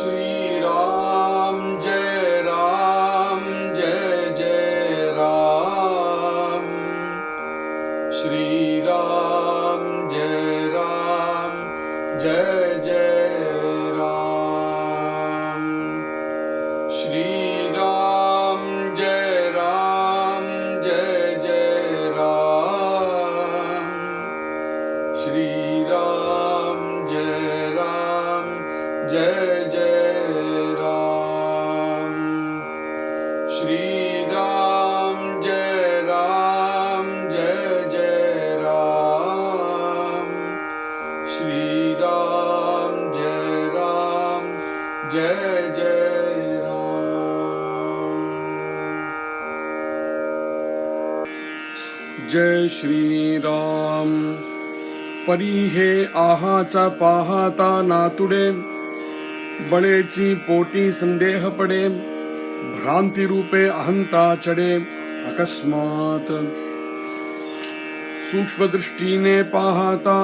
श्री राम जय जय राम। श्री राम जय जय राम। श्री राम जय जय राम। श्री राम जय जय राम। श्री राम जय जय राम। श्री राम जय जय राम। जय श्री राम। परी हे आहाचा पाहता नातुडे, बळेची पोटी संदेह पडे, भ्रांती रूपे अहंता चढे अकस्मात। सूक्ष्म दृष्टीने पाहता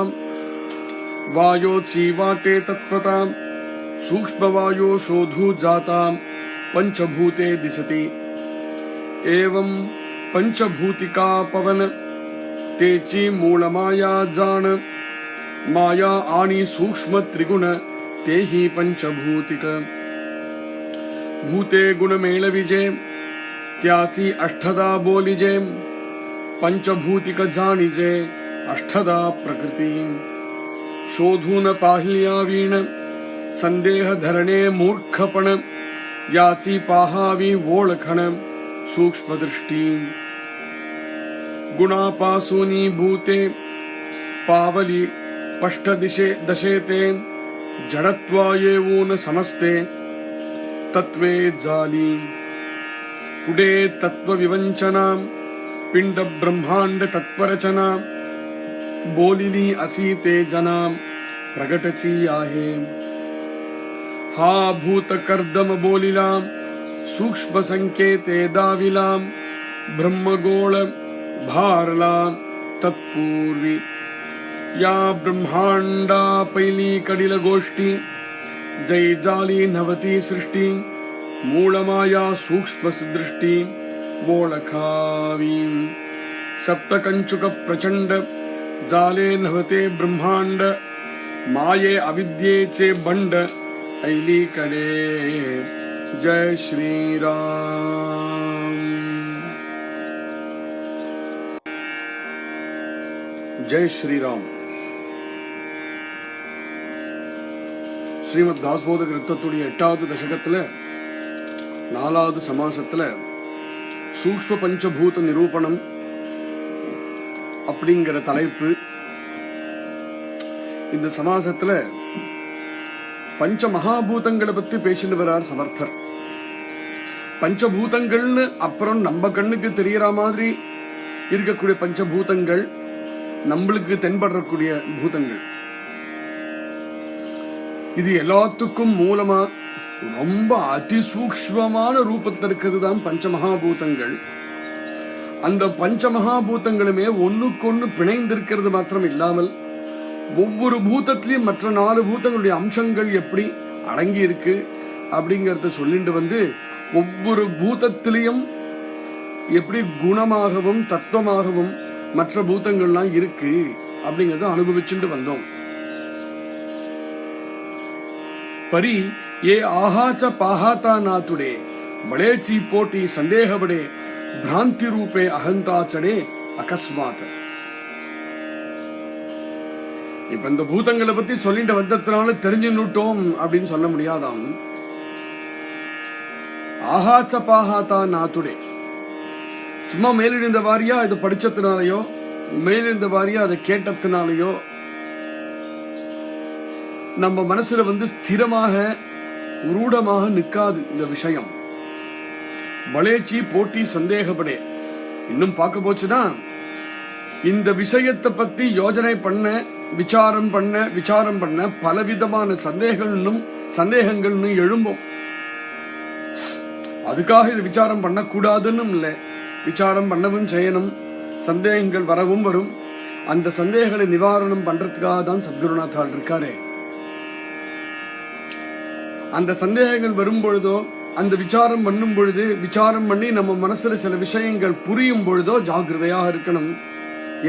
वायोची वाटे तत्वता, सूक्ष्म वायो शोधू जाता पंचभूते दिसती। एवं पंचभूतिका पवन, तेची मूळ माया जाण, माया आणि सूक्ष्म त्रिगुण तेही पंचभूतिक। भूते गुण मेळविजे, त्यासी अष्टदा बोलिजे, पंचभूतिक जाणिजे अष्टदा प्रकृती। शोधून पाहिल्या वीण, संदेह धरणे मूर्खपण, याची पाहावी ओळखण सूक्ष्मदृष्टी। गुणापासूनी भूते पावली स्पष्ट दशेते, जडत्वा येऊन समजते तत्वे झाली। पुढे तत्वविवंचना, पिंड ब्रह्मांड तत्वरचना, बोलिली असी ते जना प्रगटची आहे। हा भूत कर्दम बोलिला, सूक्ष्म संकेते दाविला, ब्रह्मगोळ भारला तत्पूर्वी। या ब्रह्मांडा पहिली कडील गोष्टी, जै जाली नवती सृष्टी, मूळ माया सूक्ष्म दृष्टी ओळखावी। सप्तकंचुक प्रचंड, जाले नवते ब्रह्मांड, माये अविद्येचे बंड ऐलीकडे। जय श्री राम। जय श्री राम। ஸ்ரீமத் தாஸ்போத கிருத்தத்துடைய 8வது தசகத்துல 4வது சமாசத்துல சூக்ஷ்ம பஞ்சபூத நிரூபணம் அப்படிங்கிற தலைப்பு. இந்த சமாசத்துல பஞ்ச மகாபூதங்களை பத்தி பேசிட்டு வரார் சமர்த்தர். பஞ்சபூதங்கள்னு அப்புறம் நம்ம கண்ணுக்கு தெரியற மாதிரி இருக்கக்கூடிய பஞ்சபூதங்கள், நம்மளுக்கு தென்படக்கூடிய பூதங்கள், இது எல்லாத்துக்கும் மூலமா ரொம்ப அதிசூக்ஷ்மமான ரூபத்தில் இருக்கிறது தான் பஞ்சமகாபூதங்கள். அந்த பஞ்சமகாபூதங்களுமே ஒன்னுக்கொன்னு பிணைந்திருக்கிறது மாத்திரம் இல்லாமல், ஒவ்வொரு பூதத்திலையும் மற்ற 4 பூதங்களுடைய அம்சங்கள் எப்படி அடங்கி இருக்கு அப்படிங்கறத சொல்லிட்டு வந்து, ஒவ்வொரு பூதத்திலையும் எப்படி குணமாகவும் தத்துவமாகவும் மற்ற பூதங்கள்லாம் இருக்கு அப்படிங்கறத அனுபவிச்சுட்டு வந்தோம். परी ये आहाच पाहता नातुडे, बळेची पोटी संदेह बडे, भ्रांति रूपे अहंता चढे अकस्मात. இப்ப இந்த பூதங்களை பத்தி சொல்லிட்டு வந்ததுனால தெரிஞ்சுட்டோம் அப்படின்னு சொல்ல முடியாதாம். ஆஹாச்ச பாஹாத்தா நாத்துடே, சும்மா மேலிருந்த வாரியா இதை படிச்சதுனாலயோ, மேலிருந்த வாரியா அதை கேட்டதுனாலயோ நம்ம மனசுல வந்து ஸ்திரமாக உருடமாக நிற்காது இந்த விஷயம். பலேச்சி போட்டி சந்தேகப்படே. இன்னும் பார்க்க போச்சுன்னா, இந்த விஷயத்தை பத்தி யோஜனை பண்ண, விசாரம் பண்ண பலவிதமான சந்தேகங்கள்னு எழும்பும். அதுக்காக இது விசாரம் பண்ணக்கூடாதுன்னு இல்லை, விசாரம் பண்ணவும் செய்யணும். சந்தேகங்கள் வரவும் வரும். அந்த சந்தேகங்களை நிவாரணம் பண்றதுக்காக தான் சத்குருநாத்தாள் இருக்காரே. அந்த சந்தேகங்கள் வரும் பொழுதோ, அந்த விசாரம் பண்ணும் பொழுது, விசாரம் பண்ணி நம்ம மனசுல சில விஷயங்கள் புரியும் பொழுதோ ஜாகிரதையாக இருக்கணும்.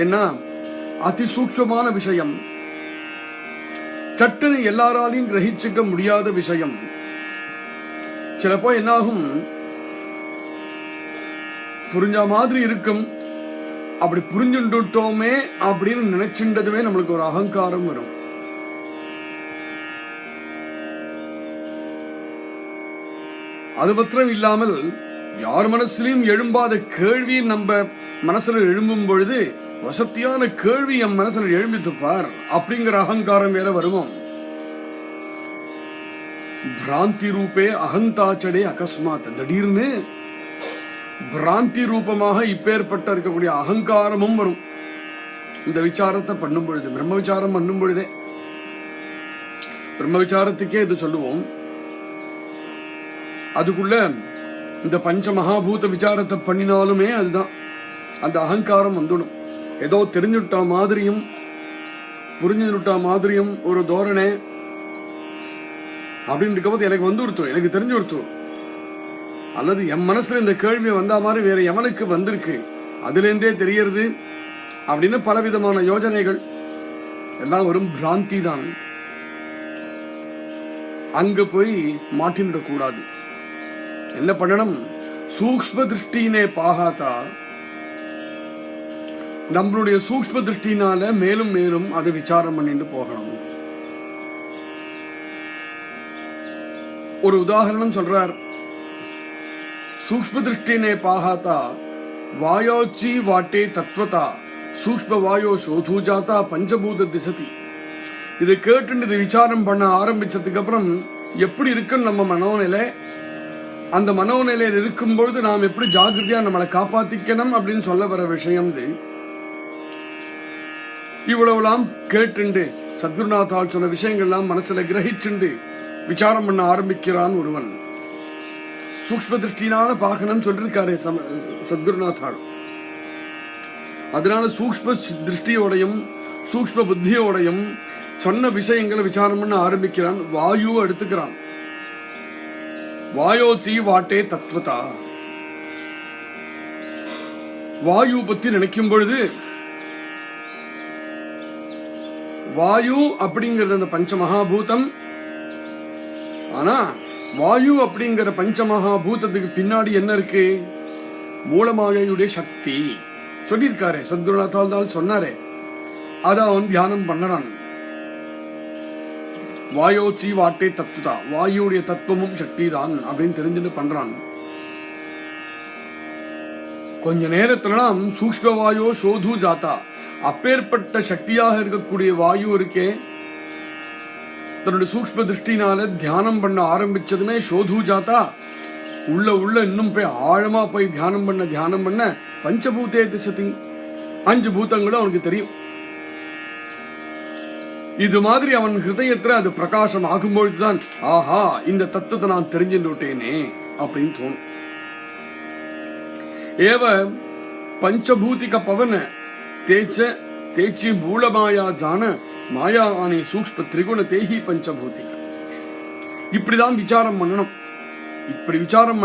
ஏன்னா அதிசூக்ஷ்மமான விஷயம், சட்டுன்னு எல்லாராலையும் கிரகிச்சுக்க முடியாத விஷயம். சிலப்போ என்னாகும், புரிஞ்ச மாதிரி இருக்கும், அப்படி புரிஞ்சுட்டோமே அப்படின்னு நினைச்சுட்டதுமே நம்மளுக்கு ஒரு அகங்காரம் வரும். அது மாத்திரம் இல்லாமல் யார் மனசுலையும் எழும்பாத கேள்வி நம்ம மனசுல எழும்பும் பொழுது, வசத்தியான கேள்வி என் மனசுல எழும்பித்துப்பார் அப்படிங்கிற அகங்காரம் வேற வருவோம். பிராந்தி ரூபே அகந்தாச்சடே அகஸ்மாத், திடீர்னு பிராந்தி ரூபமாக இப்பேற்பட்ட இருக்கக்கூடிய அகங்காரமும் வரும் இந்த விசாரத்தை பண்ணும் பொழுது. பிரம்ம விசாரம் பண்ணும் பொழுதே, பிரம்ம விசாரத்துக்கே இது சொல்லுவோம். அதுக்குள்ள இந்த பஞ்ச மகாபூத விசாரத்தை பண்ணினாலுமே அதுதான், அந்த அகங்காரம் வந்துடும். ஏதோ தெரிஞ்சுட்டா மாதிரியும் புரிஞ்சுட்டா மாதிரியும் ஒரு தோரணை அப்படின்னு இருக்கும்போது எனக்கு வந்து கொடுத்தோம், எனக்கு தெரிஞ்சு கொடுத்தோம், அல்லது என் மனசுல இந்த கேள்வி வந்தா மாதிரி வேற எவனுக்கு வந்திருக்கு அதுல இருந்தே தெரியறது அப்படின்னு பலவிதமான யோஜனைகள் எல்லாம் வரும். பிராந்தி தான். அங்க போய் மாட்டின்ட கூடாது. என்ன பண்ணணும்? சூக்ஷ்ம திருஷ்டினே பாகாத்தா, நம்மளுடைய சூக்ஷ்ம திருஷ்டினால மேலும் மேலும் அதை விசாரம் பண்ணிட்டு போகணும். ஒரு உதாரணம் சொல்றார். சூக்ஷ்ம திருஷ்டினே பாகாத்தா வாயோச்சி வாட்டே தத்வதா சூக்ஷ்ம வாயோ சோதூஜாத்தா பஞ்சபூத திசதி. இதை கேட்டு இதை விசாரம் பண்ண ஆரம்பிச்சதுக்கு அப்புறம் எப்படி இருக்குன்னு நம்ம மனோநிலை, அந்த மனோநிலையில் இருக்கும் பொழுது நாம் எப்படி ஜாகிரதையா நம்மளை காப்பாத்திக்கணும் அப்படின்னு சொல்ல வர விஷயம் இது. இவ்வளவுலாம் கேட்டுண்டு சத்குருநாத்தால் சொன்ன விஷயங்கள்லாம் மனசுல கிரகிச்சுண்டு விசாரம் பண்ண ஆரம்பிக்கிறான் ஒருவன். சூக்ஷ்ம திருஷ்டினால பார்க்கணும் சொல்லிருக்காரு சத்குருநாத்தால். அதனால சூக்ஷ்ம திருஷ்டியோடையும் சூக்ஷ்ம புத்தியோடையும் சொன்ன விஷயங்களை விசாரம் பண்ண ஆரம்பிக்கிறான். வாயுவை எடுத்துக்கிறான். வாயோச்சி வாட்டே தத்வதா, வாயு பத்தி நினைக்கும் பொழுது வாயு அப்படிங்கிறது அந்த பஞ்சமகாபூதம். ஆனா வாயு அப்படிங்கிற பஞ்சமகாபூதத்துக்கு பின்னாடி என்ன இருக்கு? மூலமாயுடைய சக்தி சொல்லியிருக்காரு. சத்குருநாத்தால் சொன்னாரே, அத அவன் தியானம் பண்ணறான். வாயோச்சி வாட்டே தத்துவதா, வாயுடைய தத்துவமும் சக்தி தான் அப்படின்னு தெரிஞ்சுட்டு பண்றான். கொஞ்ச நேரத்துலாம் சூக்ஷ்ம வாயோ சோது ஜாத்தா, அப்பேற்பட்ட சக்தியாக இருக்கக்கூடிய வாயு இருக்கே, தன்னுடைய சூக்ஷ்ம திருஷ்டினால தியானம் பண்ண ஆரம்பிச்சதுமே சோது ஜாத்தா உள்ள இன்னும் போய் ஆழமா போய் தியானம் பண்ண பஞ்சபூதே திசதி, 5 பூதங்களும் அவனுக்கு தெரியும். இது மாதிரி அவன் ஹிருதயத்துல அது பிரகாசம் ஆகும்பொழுதுதான், ஆஹா இந்த தத்துவத்தை நான் தெரிஞ்சுட்டு விட்டேனே அப்படின்னு தோணும். ஏவ பஞ்சபூதிக பவன தேச்சி மூலமாயா ஜான மாயா ஆனி சூக்ஷ்ம திரிகுண தேஹி பஞ்சபூதிக. இப்படிதான் விசாரம் பண்ணணும். இப்படி விசாரம்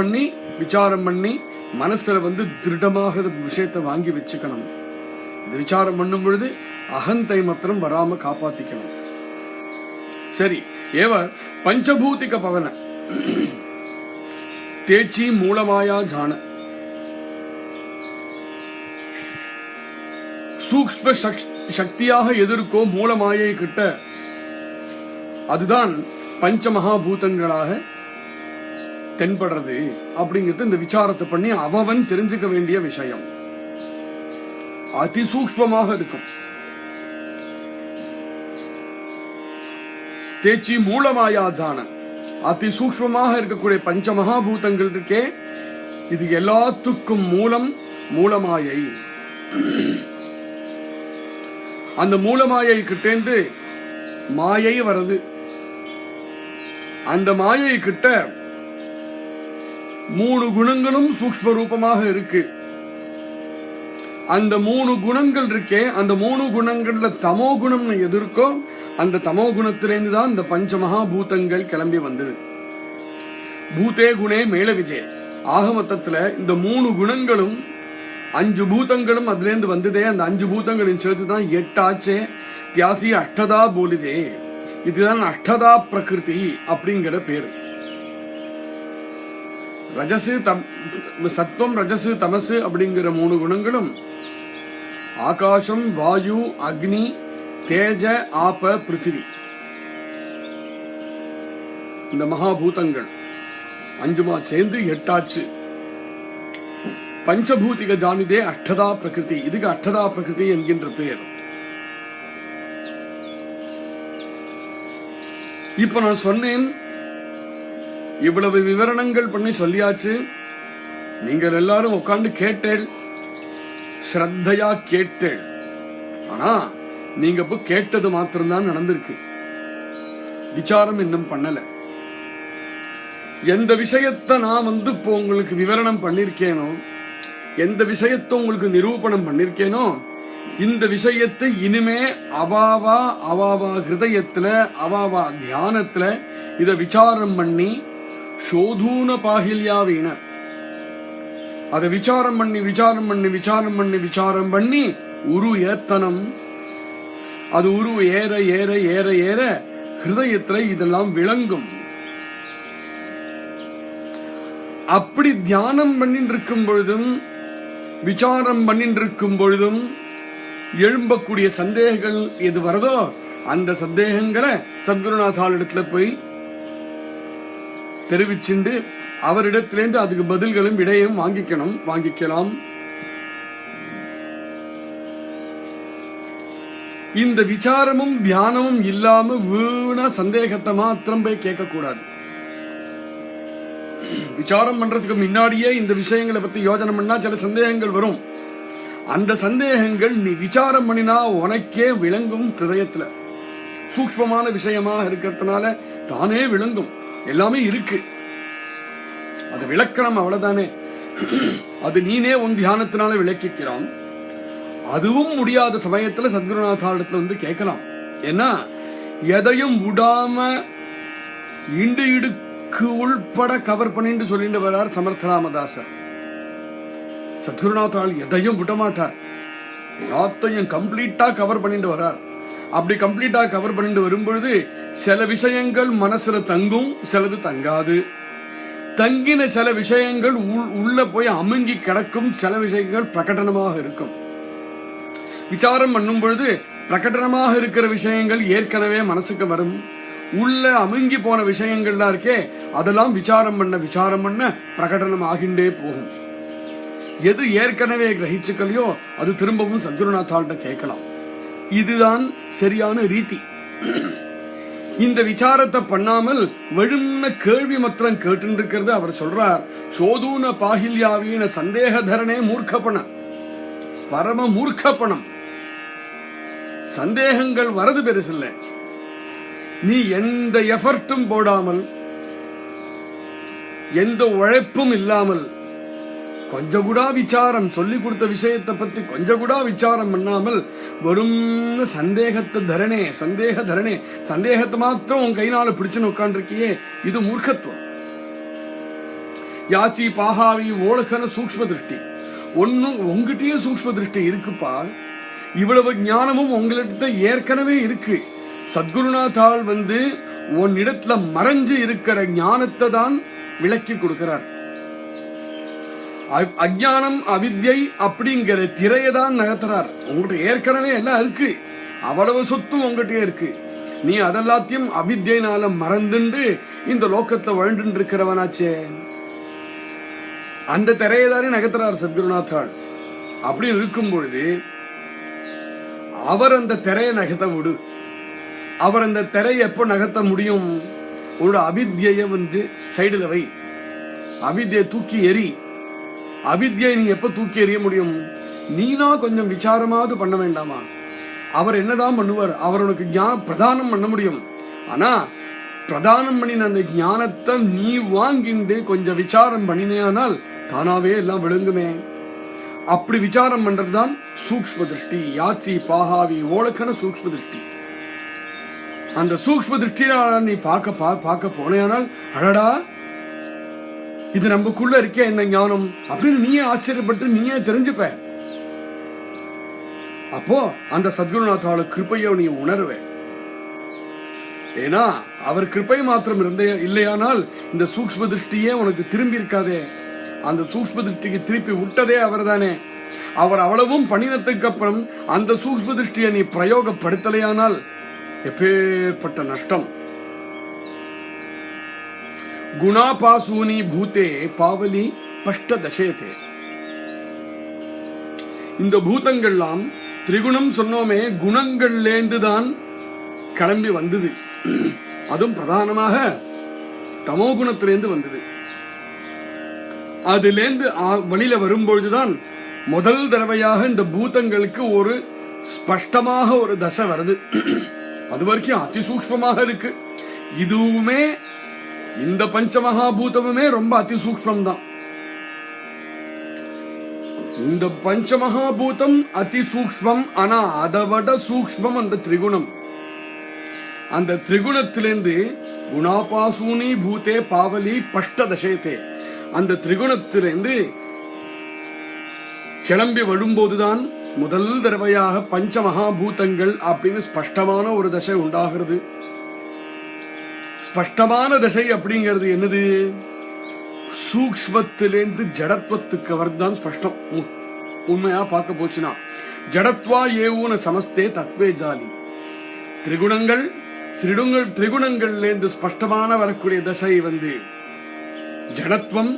பண்ணி மனசுல வந்து திருடமாக விஷயத்தை வாங்கி வச்சுக்கணும். இந்த விசாரம் பண்ணும் பொழுது அகந்தை மாத்திரம் வராம காப்பாத்திக்கணும். சரி, ஏவ பஞ்சபூதிக பவன தேச்சி மூலமாயா ஜான, சூக்ஷ்ம சக்தியாக எதிர்க்கோ மூலமாயை கிட்ட, அதுதான் பஞ்சமகாபூதங்களாக தென்படுறது அப்படிங்கிறது இந்த விசாரத்தை பண்ணி அவன் தெரிஞ்சுக்க வேண்டிய விஷயம். அதிசூக்ஷ்மமாக இருக்கும். தேச்சி மூலமாயா ஜான, அதிசூக்ஷ்மமாக இருக்கக்கூடிய பஞ்ச மகாபூதங்கள் இருக்கே, இது எல்லாத்துக்கும் மூலமாயை. அந்த மூலமாயை கிட்டேந்து மாயை வருது. அந்த மாயை கிட்ட 3 குணங்களும் சூக்ஷ்ம ரூபமாக இருக்கு. அந்த 3 குணங்கள் இருக்கே, அந்த 3 குணங்கள்ல தமோ குணம் எதிர்க்கோ, அந்த தமோ குணத்திலேருந்து தான் இந்த பஞ்ச மகாபூதங்கள் கிளம்பி வந்தது. பூதே குணே மேல விஜய். ஆக மொத்தத்துல இந்த 3 குணங்களும் 5 பூதங்களும் அதுல இருந்து வந்ததே. அந்த 5 பூதங்களின் சேர்த்துதான் 8 ஆச்சே. தியாசி அஷ்டதா போலிதே. இதுதான் அஷ்டதா பிரகிருதி அப்படிங்கிற பேரு. ரஜசு சத்துவம் ரஜசு தமசு அப்படிங்கிற 3 குணங்களும் ஆகாசம் வாயு அக்னி தேஜ ஆப பிருத்திவி இந்த மகாபூதங்கள் 5 சேர்ந்து 8 ஆச்சு. பஞ்சபூதிக ஜானிதே அஷ்டதா பிரகிருதி. இதுக்கு அஷ்டதா பிரகிருதி என்கின்ற பெயர். இப்ப நான் சொன்னேன், இவ்வளவு விவரணங்கள் பண்ணி சொல்லியாச்சு. நீங்கள் எல்லாரும் உட்கார்ந்து கேட்டேள், ஸ்ரத்தையா கேட்டேள். ஆனா நீங்க இப்ப கேட்டது மாத்திரம்தான் நடந்திருக்கு, விசாரம் இன்னும் பண்ணல. எந்த விஷயத்தை நான் இப்போ உங்களுக்கு விவரணம் பண்ணிருக்கேனோ, எந்த விஷயத்தை உங்களுக்கு நிரூபணம் பண்ணிருக்கேனோ, இந்த விஷயத்தை இனிமே அவாவா ஹிருதயத்துல அவாவா தியானத்துல இத விசாரம் பண்ணி சோதூன பாகில்யா வீண அதை விசாரம் பண்ணி உரு ஏத்தனம். அது உரு ஏற ஏற ஏற ஏற ஹிருதயத்துல இதெல்லாம் விளங்கும். அப்படி தியானம் பண்ணிட்டு இருக்கும் பொழுதும் விசாரம் பண்ணிட்டு இருக்கும் பொழுதும் எழும்பக்கூடிய சந்தேகங்கள் எது வருதோ அந்த சந்தேகங்களை சத்குருநாதால் இடத்துல போய் தெரிவிச்சுண்டு அவரிடத்திலேருந்து அதுக்கு பதில்களும் விடையும் வாங்கிக்கலாம். இந்த விசாரமும் தியானமும் இல்லாம வீணா சந்தேகத்தை மாத்திரம் போய் கேட்க கூடாது. விசாரம் பண்றதுக்கு முன்னாடியே இந்த விஷயங்களை பத்தி யோசனை பண்ணா சில சந்தேகங்கள் வரும். அந்த சந்தேகங்கள் நீ விசாரம் பண்ணினா உனக்கே விளங்கும். ஹிருதயத்துல சூக்ஷ்மமான விஷயமா இருக்கிறதுனால தானே விளங்கும். எல்லாமே இருக்கு, அது விளக்கணும், அவ்வளவுதானே. அது நீனே உன் தியானத்தினால விளக்கிக்கிறான். அதுவும் முடியாத சமயத்துல சத்குருநாதாலத்துல கேட்கலாம். ஏன்னா எதையும் விடாம இடுக்கு உள்பட கவர் பண்ணிட்டு சொல்லிட்டு வர்றார் சமர்த்தராமதாசர். சத்குருநாதால் எதையும் விடமாட்டார், எல்லாத்தையும் கம்ப்ளீட்டா கவர் பண்ணிட்டு வர்றார். அப்படி கம்ப்ளீட்டா கவர் பண்ணிட்டு வரும்பொழுது சில விஷயங்கள் மனசுல தங்கும், சிலது தங்காது. தங்கின சில விஷயங்கள் உள்ள போய் அமுங்கி கிடக்கும், சில விஷயங்கள் பிரகடனமாக இருக்கும். விசாரம் பண்ணும் பொழுது பிரகடனமாக இருக்கிற விஷயங்கள் ஏற்கனவே மனசுக்கு வரும். உள்ள அமுங்கி போன விஷயங்கள்லாம் இருக்கே, அதெல்லாம் விசாரம் பண்ண பிரகடனம் ஆகின்றே போகும். எது ஏற்கனவே கிரகிச்சுக்கலையோ அது திரும்பவும் சத்குருநாத்தாள்கிட்ட கேட்கலாம். இதுதான் சரியான ரீதி. இந்த விசாரத்தை பண்ணாமல் வெறும்ன கேள்வி மாத்திரம் கேட்டு இருக்கிறது அவர் சொல்றார். சோதூன பாகில்யாவீன சந்தேகதரனே மூர்க்கப்பணம், பரம மூர்க்கப்பணம். சந்தேகங்கள் வரது பெருசில்ல. நீ எந்த எஃபர்ட்டும் போடாமல், எந்த உழைப்பும் இல்லாமல், கொஞ்சம் கூட விசாரம் சொல்லி கொடுத்த விஷயத்தை பத்தி கொஞ்சம் கூட விசாரம் பண்ணாமல் வரும் சந்தேக தரணே சந்தேகத்தை மாத்திரம் உன் கைனால பிடிச்சுன்னு உட்காந்துருக்கியே, இது மூர்க்கத்துவம். யாச்சி பாகாவி ஓலகன சூக்ஷ்ம திருஷ்டி. ஒன்னும் உங்ககிட்டயே சூக்ஷ்ம திருஷ்டி இருக்குப்பா. இவ்வளவு ஞானமும் உங்களிடத்த ஏற்கனவே இருக்கு. சத்குருநாதால் உன்னிடத்துல மறைஞ்சு இருக்கிற ஞானத்தை தான் விளக்கி கொடுக்கிறார். அஜ்ஞானம் அவித்யை அப்படிங்கிற திரையதான் நகர்த்துறார். உங்ககிட்ட ஏற்கனவே எல்லாம் இருக்கு, அவ்வளவு சொத்தும் உங்ககிட்டயே இருக்கு. நீ அதெல்லாத்தையும் அவித்யினால மறந்துண்டு இந்த லோக்கத்துல வாழ்ந்து இருக்கிறவனாச்சே. அந்த திரையதானே நகர்த்துறார் சத்குருநாத்தாள். அப்படி இருக்கும் பொழுது அவர் அந்த திரையை நகர்த்த விடு. அவர் அந்த திரையை எப்போ நகர்த்த முடியும்? ஒரு அவித்யை சைடுல வை, அவித்யை தூக்கி எறி. அவித்யை நீ எப்ப தூக்கி எறிய முடியும்? நீனா கொஞ்சம் விசாரமாவது பண்ண வேண்டாமா? அவர் என்னதான் பண்ணுவார்? அவர் உனக்கு ஞானம் பிரதானம் பண்ண முடியும். ஆனா பிரதானம் பண்ணின அந்த ஞானத்தை நீ வாங்கிண்டு கொஞ்சம் விசாரம் பண்ணினேனால் தானாவே எல்லாம் விளங்குமே. அப்படி விசாரம் பண்றதுதான் சூக்ஷ்ம திருஷ்டி. யாச்சி பாகாவி ஓலக்கன சூக்ஷ்ம திருஷ்டி. அந்த சூக்ஷ்ம திருஷ்டியால நீ பார்க்க போனேனால், அடடா இது நமக்குள்ள இருக்கே இந்த ஞானம் அப்படின்னு நீயே ஆச்சரியப்பட்டு நீயே தெரிஞ்சுப்ப. அப்போ அந்த சத்குருநாத்தாவோட கிருப்பையை நீ உணர்வே. ஏன்னா அவர் கிருப்பை மாத்திரம் இல்லையானால் இந்த சூக்ஷ்ம திருஷ்டியே உனக்கு திரும்பி இருக்காதே. அந்த சூக்ஷ்ம திருஷ்டிக்கு திருப்பி விட்டதே அவர் தானே. அவர் அவ்வளவும் பண்ணினத்துக்கு அப்புறம் அந்த சூக்ஷ்ம திருஷ்டியை நீ பிரயோகப்படுத்தலையானால் எப்பேற்பட்ட நஷ்டம். குணாபாசூனி பூதே பாவலி பஷ்ட தசேதே. இந்த பூதங்கள்லாம் திரிகுணம் சொன்னோமே, குணங்கள்லேந்துதான் கிளம்பி வந்தது. அதுவும் பிரதானமாக தமோ குணத்திலேந்து வந்தது. அதிலேந்து வழியில வரும்பொழுதுதான் முதல் தடவையாக இந்த பூதங்களுக்கு ஒரு ஸ்பஷ்டமாக ஒரு தசை வருது. அது வரைக்கும் அதிசூக்ஷ்மமாக இருக்கு. இதுவுமே இந்த பஞ்சமகாபூதமுமே ரொம்ப அதிசூக்ஷ்மம் தான். இந்த பஞ்சமகாபூதம் அதிசூக்ஷ்மம். ஆனா அதை விட சூக்ஷ்மம் அந்த திரிகுணம். அந்த திரிகுணத்திலிருந்து குணாபாசூனி பூதே பாவலி பஷ்ட தசேதே, அந்த திரிகுணத்திலிருந்து கிளம்பி வரும்போதுதான் முதல் தடவையாக பஞ்சமகாபூதங்கள் அப்படின்னு ஸ்பஷ்டமான ஒரு தசை உண்டாகிறது. ஸ்பஷ்டமான தசை அப்படிங்கிறது என்னது? சூக்ஷ்மத்திலேருந்து ஜடத்துவத்துக்கு வருதுதான் ஸ்பஷ்டம். உண்மையா பார்க்க போச்சுன்னா ஜடத்வா ஏவுன சமஸ்தே தத்வே ஜாலி. திரிகுணங்கள்லேருந்து ஸ்பஷ்டமான வரக்கூடிய தசை வந்து ஜடத்துவம்.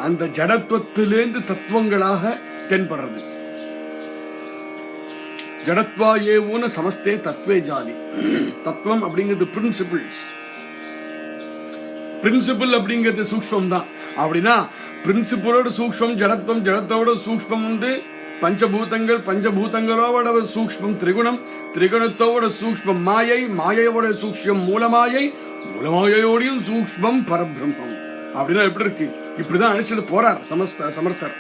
அந்த ஜடத்துவத்திலேருந்து தத்துவங்களாக தென்படுறது. ஜடத்வா ஏவுன சமஸ்தே தத்வே ஜாலி. தத்துவம் அப்படிங்கிறது பிரின்சிபிள்ஸ். பிரின்சிபிள் அப்படிங்கிறது சூக்ஷ்மம் தான். அப்படின்னா பிரின்சிபிளோட சூக்ஷ்மம் ஜடத்துவம், ஜடத்தோட சூக்ஷ்மம் வந்து பஞ்சபூதங்கள், பஞ்சபூதங்களோட சூக்ஷ்மம் திரிகுணம், திரிகுணத்தோட சூக்ஷ்மம் மாயை, மாயையோட சூக்ஷ்மம் மூலமாயை, மூலமாயோடையும் சூக்ஷ்மம் பரபிரம்மம். அப்படின்னா எப்படி இருக்கு? இப்படிதான் அழைச்சிட்டு போறார் சமர்த்தர்.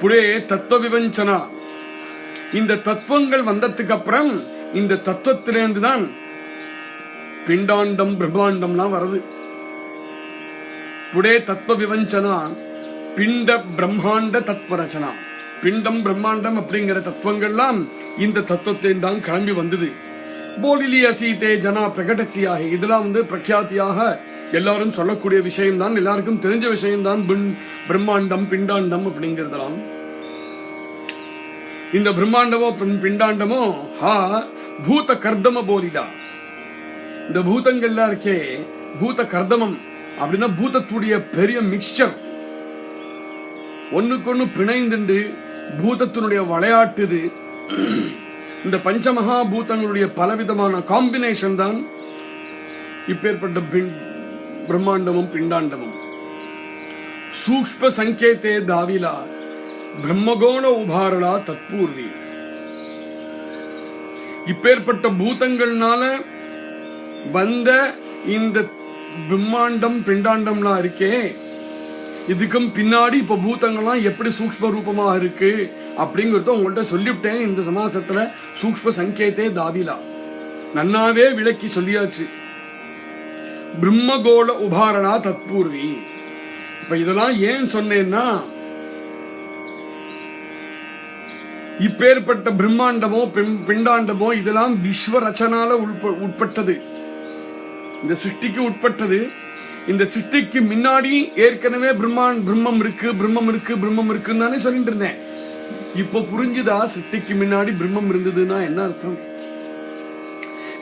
புடே தத்துவ விவஞ்சனா. இந்த தத்துவங்கள் வந்ததுக்கு அப்புறம் இந்த தத்துவத்திலிருந்து தான் பிண்டாண்டம் பிரம்மாண்டம்லாம் வருது. புடே தத்துவ விவஞ்சனா பிண்ட பிரம்மாண்ட தத்துவரச்சனா. பிண்டம் பிரம்மாண்டம் அப்படிங்கிற தத்துவங்கள்லாம் இந்த தத்துவத்தின் தான் கிளம்பி வந்தது. போலிலி அசீதே ஜனா பிரகடசியாக. இதெல்லாம் வந்து பிரக்யாத்தியாக எல்லாரும் சொல்லக்கூடிய விஷயம் தான், எல்லாருக்கும் தெரிஞ்ச விஷயம் தான். பிரம்மாண்டம் பிண்டாண்டம் அப்படிங்கறதெல்லாம். இந்த பிரம்மாண்டமோ பிண்டாண்டமோ பூத கர்தம போலிடா. இந்த பூதங்கள்லாம் இருக்கே, பூத கர்தமம் அப்படின்னா பூதத்துடைய பெரிய மிக்சர். ஒண்ணுக்கு பிணைந்து பூதத்தினுடைய விளையாட்டுது. இந்த பஞ்சமகா பூதங்களுடைய பலவிதமான காம்பினேஷன் தான் இப்பேற்பட்ட பிரம்மாண்டமும் பிண்டாண்டமும். சூக்ஷ்ம சங்கேதே தாவிலா பிரம்மகோண உபாரலா தற்பூர்வி. இப்பேற்பட்ட பூதங்கள்னால வந்த இந்த பிரம்மாண்டம் பிண்டாண்டம்லாம் இருக்கே, இதுக்கும் பின்னாடி இப்ப பூதங்கள்லாம் எப்படி சூக்ஷ்ம ரூபமா இருக்கு அப்படிங்கறத உங்கள்கிட்ட சொல்லிவிட்டேன். இந்த சமாசத்துல சூக்ஷ்ம சங்கேதே தாவிலா நன்னாவே விளக்கி சொல்லியாச்சு. பிரம்மகோள உபாரணா தற்பூர்வி. இப்ப இதெல்லாம் ஏன் சொன்னேன்னா, இப்பேற்பட்ட பிரம்மாண்டமோ பிண்டாண்டமோ இதெல்லாம் விஸ்வ ரச்சனால உட்பட்டது. இந்த சிருஷ்டிக்கு உட்பட்டது. இந்த சிருஷ்டிக்கு முன்னாடி ஏற்கனவே பிரம்மம் இருக்கு, பிரம்மம் இருக்கு, பிரம்மம் இருக்குன்னு தானே சொல்லிட்டு இருந்தேன். இப்ப புரிஞ்சுதா சிருஷ்டிக்கு முன்னாடி பிரம்மம் இருந்ததுன்னா என்ன அர்த்தம்?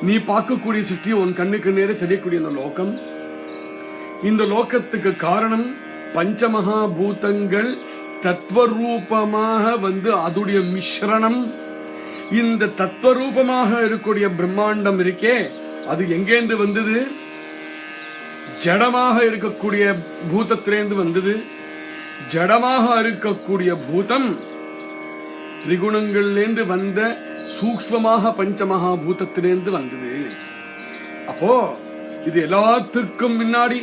நீ பார்க்கக்கூடிய சிருஷ்டி, உன் கண்ணுக்கு நேரே தெரியக்கூடிய இந்த லோகம், இந்த லோகத்துக்கு காரணம் பஞ்சமகா பூதங்கள் தத்துவரூபமாக வந்து அதுடைய மிஸ்ரணம். இந்த தத்துவரூபமாக இருக்கக்கூடிய பிரம்மாண்டம் இருக்கே, அது எங்கேந்து வந்தது? ஜடமாக இருக்கக்கூடிய பூதத்திலேந்து வந்தது. ஜடமாக இருக்கக்கூடிய பூதம் திரிகுணங்கள்லேந்து வந்த சூக்ஷ்மமாக பஞ்சமகா பூதத்திலேந்து வந்தது. அப்போ இது எல்லாத்துக்கும் முன்னாடி,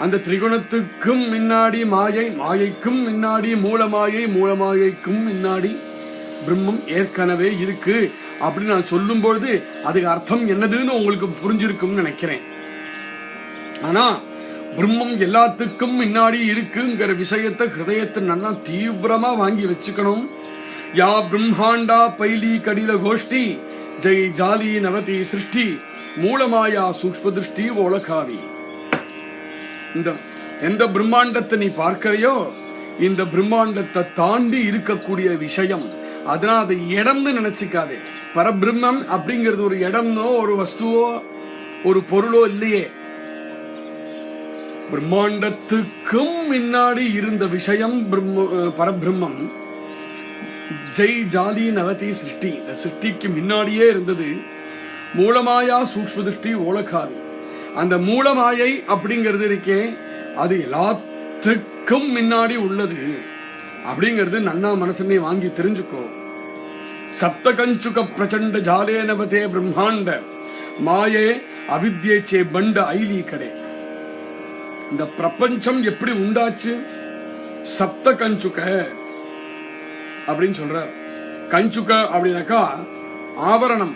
அந்த திரிகுணத்துக்கும் முன்னாடி மாயை, மாயைக்கும் முன்னாடி மூலமாயை, மூலமாயைக்கும் முன்னாடி பிரம்மம் ஏற்கனவே இருக்கு அப்படின்னு நான் சொல்லும் பொழுது அதுக்கு அர்த்தம் என்னதுன்னு உங்களுக்கு புரிஞ்சிருக்கும் நினைக்கிறேன். ஆனா பிரம்மம் எல்லாத்துக்கும் முன்னாடி இருக்குங்கிற விஷயத்தை ஹிருதயத்தை நல்லா தீவிரமா வாங்கி வச்சுக்கணும். யா பிரம்மாண்டா பைலி கடில கோஷ்டி ஜெய் ஜாலி நவதி சிருஷ்டி மூலமாயா சூக்ஷ்ம திருஷ்டி ஓலகாவி. இந்த எந்த பிரம்மாண்டத்தை நீ பார்க்கிறையோ இந்த பிரம்மாண்டத்தை தாண்டி இருக்கக்கூடிய விஷயம். அதனால அது இடம்னு நினைச்சுக்காதே. பரபிரம்மம் அப்படிங்கிறது ஒரு இடம்னோ ஒரு வஸ்துவோ ஒரு பொருளோ இல்லையே. பிரம்மாண்டத்துக்கும் முன்னாடி இருந்த விஷயம் பரபிரம்மம். ஜெய் ஜாலி நவதி சிருஷ்டி, இந்த சிருஷ்டிக்கு முன்னாடியே இருந்தது. மூலமாயா சூக்ஷ்ம திருஷ்டி ஓலகாவி. அந்த மூலமாயை அப்படிங்கிறது இருக்கே அது எல்லாத்துக்கும் முன்னாடி உள்ளது அப்படிங்கிறது நன்னா மனசுமே வாங்கி தெரிஞ்சுக்கோ. சப்த கஞ்சுக பிரச்சண்ட ஜாலே நவதே பிரம்மாண்ட மாயே அவித்யேச்சே பண்ட ஐலி கடை. இந்த பிரபஞ்சம் எப்படி உண்டாச்சு? சப்த கஞ்சுக அப்படின்னு சொல்ற. கஞ்சுக அப்படின்னாக்கா ஆவரணம்.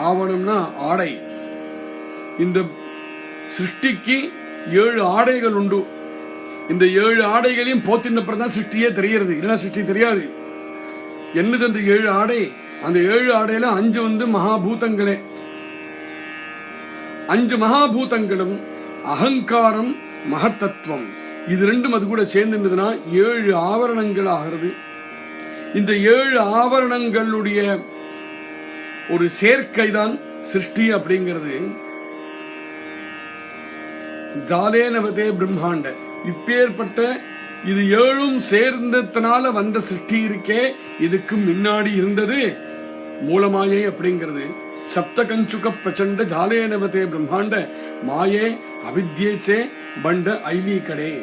ஆவரணம்னா ஆடை. இந்த சிருஷ்டிக்கு 7 ஆடைகள் உண்டு. இந்த 7 ஆடைகளையும் போத்தினப்பறம் தான் சிருஷ்டியே தெரிகிறது. இல்லைன்னா சிருஷ்டி தெரியாது. என்னது அந்த 7 ஆடை? அந்த 7 ஆடையில 5 மகாபூதங்களே. 5 மகாபூதங்களும் அகங்காரம் மகத்தத்துவம் இது ரெண்டும் அது கூட சேர்ந்துன்றதுன்னா 7 ஆவரணங்கள் ஆகிறது. இந்த 7 ஆவரணங்களுடைய ஒரு சேர்க்கை தான் சிருஷ்டி அப்படிங்கிறது. ஜாலேனவதே பிரம்மாண்ட. இப்பேற்பட்ட இது 7ம் சேர்ந்ததுனால வந்த சிருஷ்டி இருக்கே இதுக்கு முன்னாடி இருந்தது மூலமாயை அப்படிங்கிறது. சப்த கஞ்சுக பிரச்சண்ட ஜாலேனவதே பிரம்மாண்ட மாயே அவித்யேச்சே பண்ட ஐலி கடே.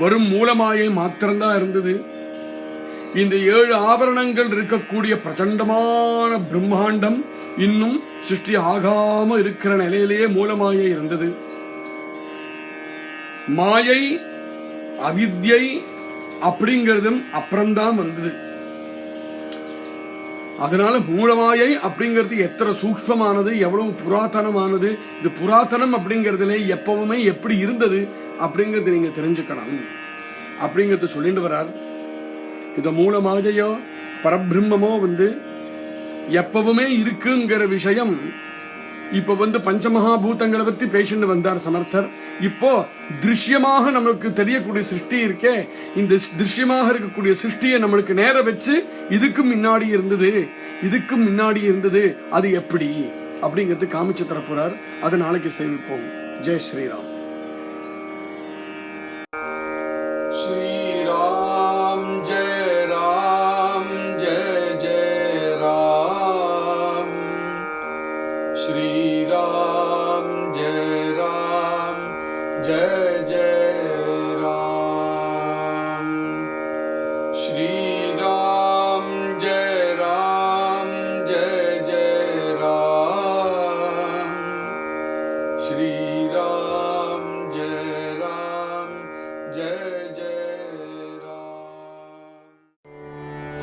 வரும் மூலமாயை மாத்திரம்தான் இருந்தது. இந்த 7 ஆவரணங்கள் இருக்கக்கூடிய பிரச்சண்டமான பிரம்மாண்டம் இன்னும் சிருஷ்டி ஆகாம இருக்கிற நிலையிலேயே மூலமாயை இருந்தது. மாயை அவித்யை அப்படிங்கறதும் அப்புறம்தான் வந்தது. அதனால மூலமாயை அப்படிங்கிறது எத்தனை சூக்ஷ்மமானது, எவ்வளவு புராதனமானது. இது புராதனம் அப்படிங்கறதுல எப்பவுமே எப்படி இருந்தது அப்படிங்கறது நீங்க தெரிஞ்சுக்கணும் அப்படிங்கறது சொல்லிட்டு வரார். இந்த மூலமாயையோ பரபிரம்மமோ எப்பவுமே இருக்குங்கிற விஷயம் இப்ப பஞ்சமகாபூதங்களை பத்தி பேசிட்டு வந்தார் சமர்த்தர். இப்போ திருஷ்யமாக நமக்கு தெரியக்கூடிய சிருஷ்டி இருக்கே, இந்த திருஷ்யமாக இருக்கக்கூடிய சிருஷ்டியை நம்மளுக்கு நேர வச்சு இதுக்கும் முன்னாடி இருந்தது அது எப்படி அப்படிங்கிறது காமிச்சு தரப்போறார். அதை நாளைக்கு சேமிப்போம். ஜெய் ஸ்ரீராம். ஸ்ரீராம் ஜெய ராம் ஜெய ஜெய ராம். ஸ்ரீராம் ஜெய ராம் ஜெய ஜெய ராம். ஸ்ரீராம் ஜெய ராம் ஜெய ஜெய ராம். ஸ்ரீராம் ஜெய ராம் ஜெய ஜெய ராம்.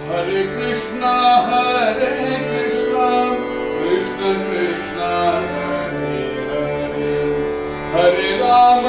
ஹரே கிருஷ்ணா ஹரே கிருஷ்ணா கிருஷ்ண கிருஷ்ணா ஹரே ஹரே ஹரே ராம